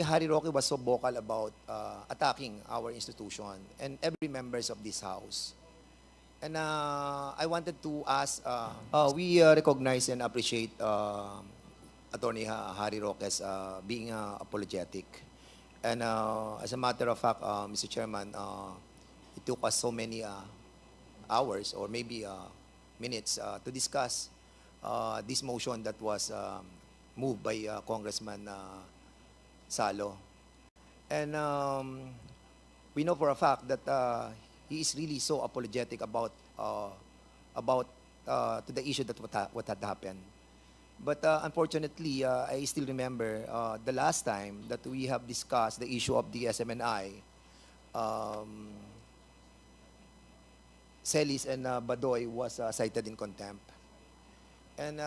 Harry Roque was so vocal about attacking our institution and every members of this house. And I wanted to ask, we recognize and appreciate Attorney Harry Roque's being apologetic. And as a matter of fact, Mr. Chairman, it took us so many hours or maybe minutes to discuss this motion that was moved by Congressman Salo. And we know for a fact that he is really so apologetic about to the issue that what had happened. But unfortunately, I still remember the last time that we have discussed the issue of the SMNI, Celis and Badoy was cited in contempt. And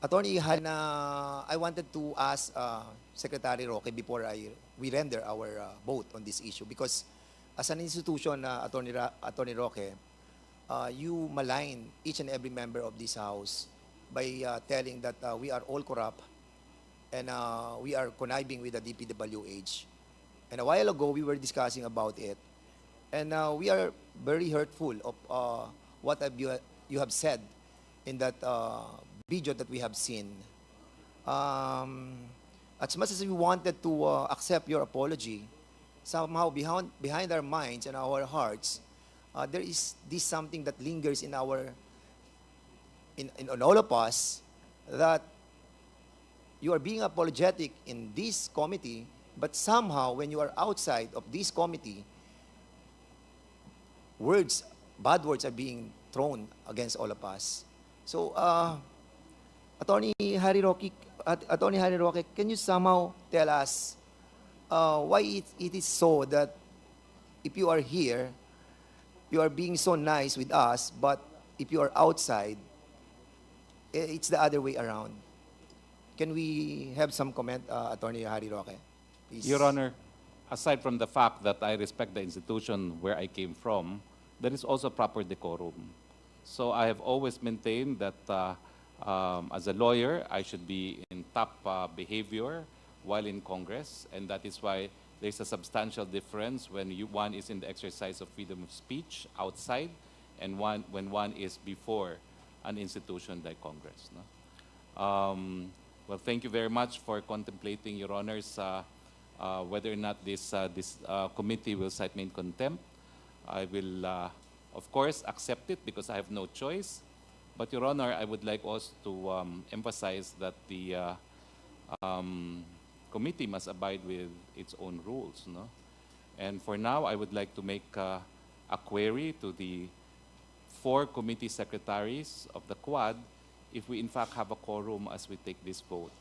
Attorney Han, I wanted to ask Secretary Roque before we render our vote on this issue, because as an institution, Attorney Roque, you malign each and every member of this house by telling that we are all corrupt and we are conniving with the DPWH. And a while ago, we were discussing about it. And we are very hurtful of what you have said in that video that we have seen. As much as we wanted to accept your apology, somehow behind our minds and our hearts, there is this something that lingers in all of us, that you are being apologetic in this committee, but somehow when you are outside of this committee, bad words are being thrown against all of us. So, Attorney Harry Roque, can you somehow tell us why it is so that if you are here, you are being so nice with us, but if you are outside, it's the other way around? Can we have some comment, Attorney Harry Roque, please? Your Honor, aside from the fact that I respect the institution where I came from, there is also proper decorum. So I have always maintained that as a lawyer, I should be in top behavior while in Congress, and that is why there's a substantial difference when one is in the exercise of freedom of speech outside and when one is before an institution like Congress. No? Well, thank you very much for contemplating, Your Honors, whether or not this committee will cite me in contempt. I will, of course, accept it because I have no choice. But, Your Honor, I would like also to emphasize that the committee must abide with its own rules. No? And for now, I would like to make a query to the 4 committee secretaries of the Quad if we in fact have a quorum as we take this vote.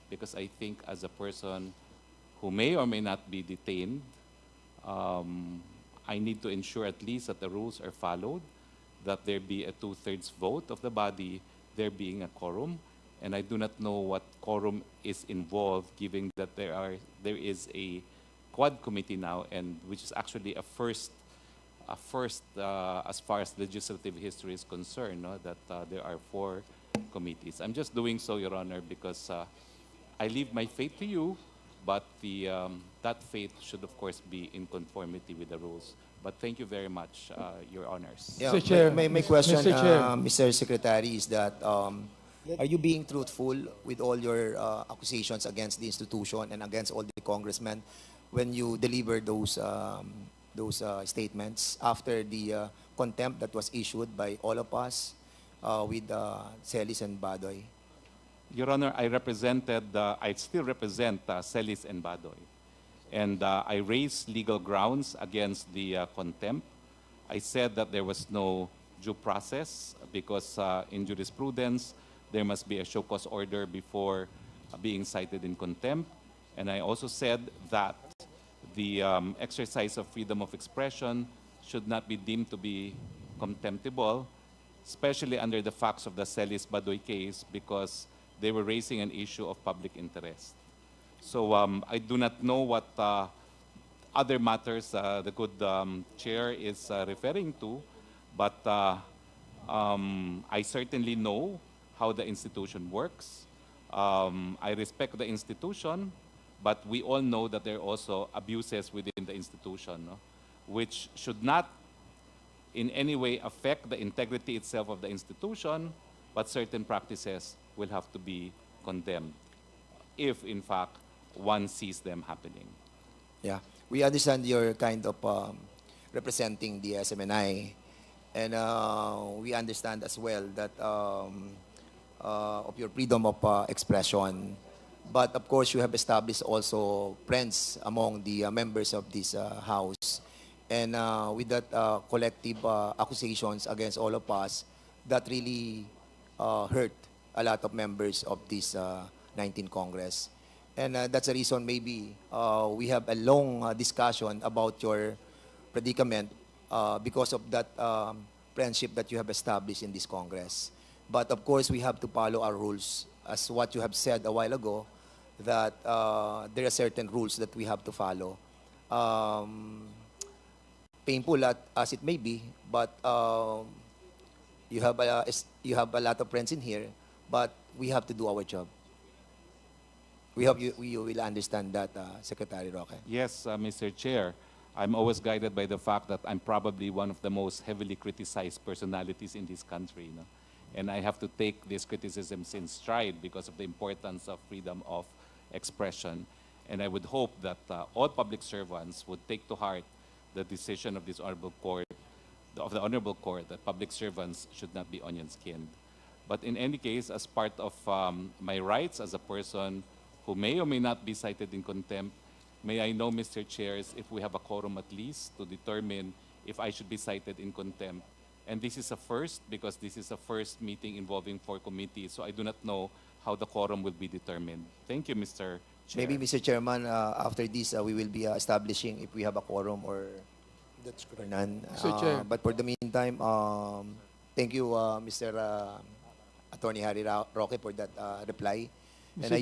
Because I think as a person who may or may not be detained, I need to ensure at least that the rules are followed, that there be a 2/3 vote of the body, there being a quorum. And I do not know what quorum is involved, given that there is a Quad committee now, and which is actually a first as far as legislative history is concerned, no? That there are 4 committees. I'm just doing so, Your Honor, because I leave my faith to you, but that faith should, of course, be in conformity with the rules. But thank you very much, Your Honors. Yeah, Mr. Chair. my question, Mr. Chair. Mr. Secretary, is that are you being truthful with all your accusations against the institution and against all the congressmen when you deliver those statements after the contempt that was issued by all of us with Celis and Badoy? Your Honor, I still represent Celis and Badoy. And I raised legal grounds against the contempt. I said that there was no due process because in jurisprudence, there must be a show cause order before being cited in contempt. And I also said that the exercise of freedom of expression should not be deemed to be contemptible, especially under the facts of the Celis-Badoy case, because they were raising an issue of public interest. So I do not know what other matters the good chair is referring to, but I certainly know how the institution works. I respect the institution, But we all know that there are also abuses within the institution, no? Which should not in any way affect the integrity itself of the institution, but certain practices will have to be condemned if, in fact, one sees them happening. Yeah, we understand you're kind of representing the SMNI, and we understand as well that of your freedom of expression. But of course, you have established also friends among the members of this house, and with that collective accusations against all of us, that really hurt a lot of members of this 19th Congress. And that's the reason maybe we have a long discussion about your predicament because of that friendship that you have established in this Congress. But of course, we have to follow our rules. As what you have said a while ago, that there are certain rules that we have to follow. Painful as it may be, but you have a lot of friends in here, but we have to do our job. We hope you will understand that, Secretary Roque. Yes, Mr. Chair. I'm always guided by the fact that I'm probably one of the most heavily criticized personalities in this country. No? And I have to take these criticisms in stride because of the importance of freedom of expression. And I would hope that all public servants would take to heart the decision of this honorable court, of the honorable court, that public servants should not be onion-skinned. But in any case, as part of my rights as a person who may or may not be cited in contempt, may I know, Mr. Chairs, if we have a quorum at least to determine if I should be cited in contempt. And this is a first because this is a first meeting involving 4 committees, so I do not know how the quorum will be determined. Thank you, Mr. Chair. Maybe, Mr. Chairman, after this, we will be establishing if we have a quorum or That's or correct. none. Mr. Chair. But for the meantime, thank you, Mr. Attorney Harry Roque, for that reply. And Mr. I